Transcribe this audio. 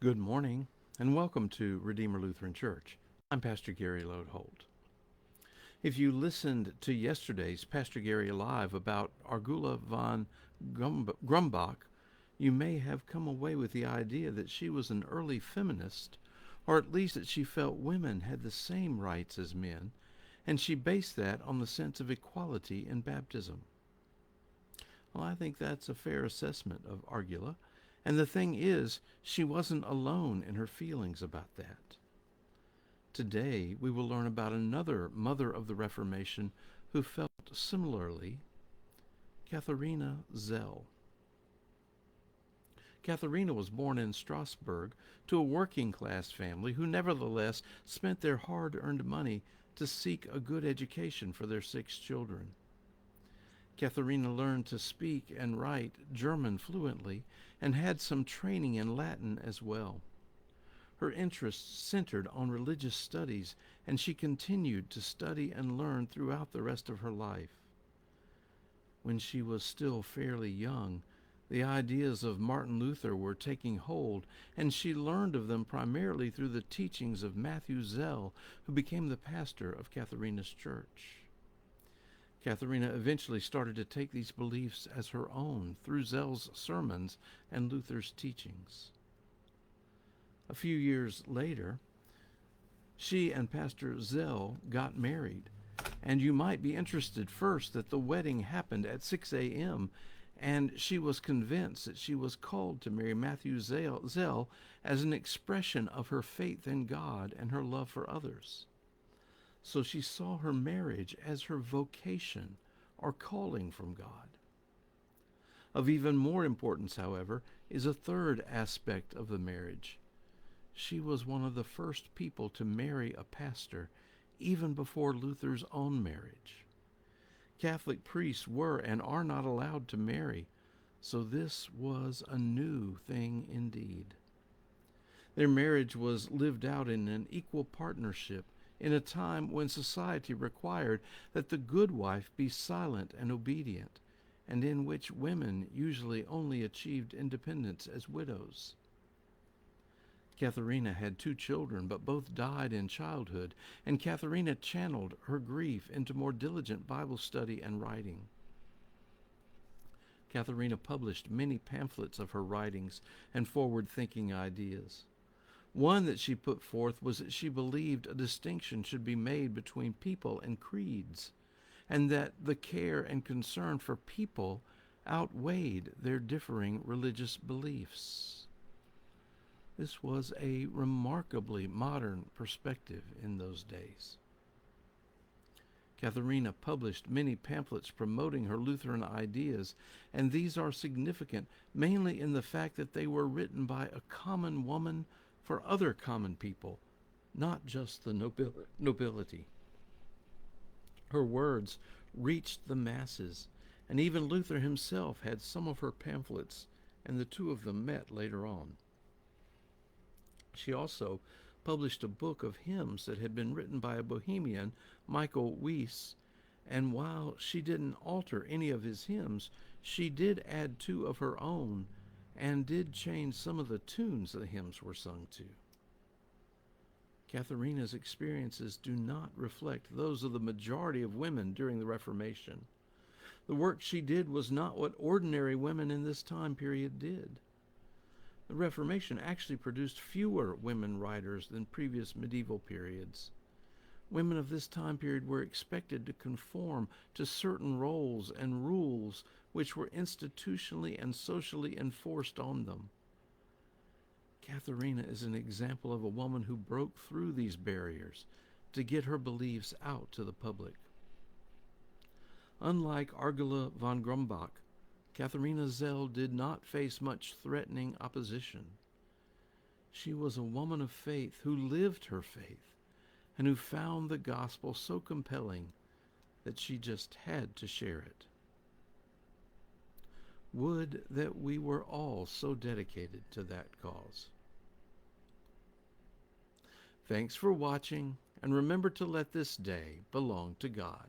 Good morning, and welcome to Redeemer Lutheran Church. I'm Pastor Gary Lodeholt. If you listened to yesterday's Pastor Gary Live about Argula von Grumbach, you may have come away with the idea that she was an early feminist, or at least that she felt women had the same rights as men, and she based that on the sense of equality in baptism. Well, I think that's a fair assessment of Argula. And the thing is, she wasn't alone in her feelings about that. Today, we will learn about another mother of the Reformation who felt similarly, Katharina Zell. Katharina was born in Strasbourg to a working-class family who nevertheless spent their hard-earned money to seek a good education for their 6 children. Katharina learned to speak and write German fluently and had some training in Latin as well. Her interests centered on religious studies, and she continued to study and learn throughout the rest of her life. When she was still fairly young, the ideas of Martin Luther were taking hold, and she learned of them primarily through the teachings of Matthew Zell, who became the pastor of Katharina's church. Katharina eventually started to take these beliefs as her own through Zell's sermons and Luther's teachings. A few years later, she and Pastor Zell got married, and you might be interested first that the wedding happened at 6 a.m., and she was convinced that she was called to marry Matthew Zell as an expression of her faith in God and her love for others. So she saw her marriage as her vocation or calling from God. Of even more importance, however, is a third aspect of the marriage. She was one of the first people to marry a pastor, even before Luther's own marriage. Catholic priests were and are not allowed to marry, so this was a new thing indeed. Their marriage was lived out in an equal partnership in a time when society required that the good wife be silent and obedient, and in which women usually only achieved independence as widows. Katharina had 2 children, but both died in childhood, and Katharina channeled her grief into more diligent Bible study and writing. Katharina published many pamphlets of her writings and forward-thinking ideas. One that she put forth was that she believed a distinction should be made between people and creeds, and that the care and concern for people outweighed their differing religious beliefs. This was a remarkably modern perspective in those days. Katharina published many pamphlets promoting her Lutheran ideas, and these are significant mainly in the fact that they were written by a common woman for other common people, not just the nobility. Her words reached the masses, and even Luther himself had some of her pamphlets, and the two of them met later on. She also published a book of hymns that had been written by a Bohemian, Michael Weiss, and while she didn't alter any of his hymns, she did add 2 of her own and did change some of the tunes the hymns were sung to. Katharina's experiences do not reflect those of the majority of women during the Reformation. The work she did was not what ordinary women in this time period did. The Reformation actually produced fewer women writers than previous medieval periods. Women of this time period were expected to conform to certain roles and rules which were institutionally and socially enforced on them. Katharina is an example of a woman who broke through these barriers to get her beliefs out to the public. Unlike Argula von Grumbach, Katharina Zell did not face much threatening opposition. She was a woman of faith who lived her faith and who found the gospel so compelling that she just had to share it. Would that we were all so dedicated to that cause. Thanks for watching, and remember to let this day belong to God.